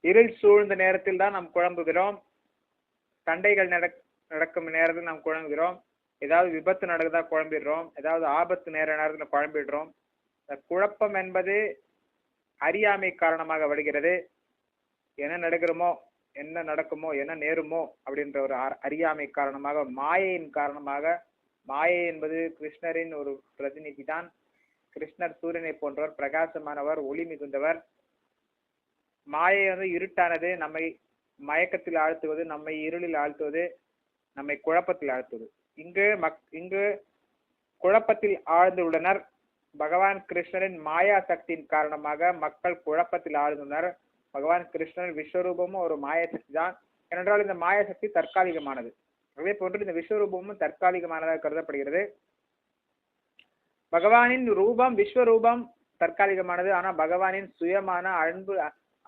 இருள் சூழ்ந்த நேரத்தில் தான் நாம் குழம்புகிறோம். சண்டைகள் நடக்கும் நேரத்தில் நாம் குழம்புகிறோம். ஏதாவது விபத்து நடக்குதா குழம்பிடுறோம். ஏதாவது ஆபத்து நேரத்தில் குழம்பிடுறோம். இந்த குழப்பம் என்பது அறியாமை காரணமாக வருகிறது. என்ன நடக்குமோ என்ன நேருமோ அப்படின்ற ஒரு அறியாமை காரணமாக, மாயையின் காரணமாக. மாயை என்பது கிருஷ்ணரின் ஒரு பிரதிநிதி தான். கிருஷ்ணர் சூரியனை போன்றவர், பிரகாசமானவர், ஒளி மிகுந்தவர். மாயை இருட்டானது, நம்மை மயக்கத்தில் ஆழ்த்துவது, நம்மை இருளில் ஆழ்த்துவது, நம்மை குழப்பத்தில் ஆழ்த்துவது. இங்கு குழப்பத்தில் ஆழ்ந்துள்ளனர். பகவான் கிருஷ்ணரின் மாயா சக்தியின் காரணமாக மக்கள் குழப்பத்தில் ஆழ்ந்துள்ளனர். பகவான் கிருஷ்ணன் விஸ்வரூபமும் ஒரு மாயா சக்தி தான். ஏனென்றால் இந்த மாயா சக்தி தற்காலிகமானது. அதே போன்று இந்த விஸ்வரூபமும் தற்காலிகமானதாக கருதப்படுகிறது. பகவானின் ரூபம் விஸ்வரூபம் தற்காலிகமானது. ஆனா பகவானின் சுயமான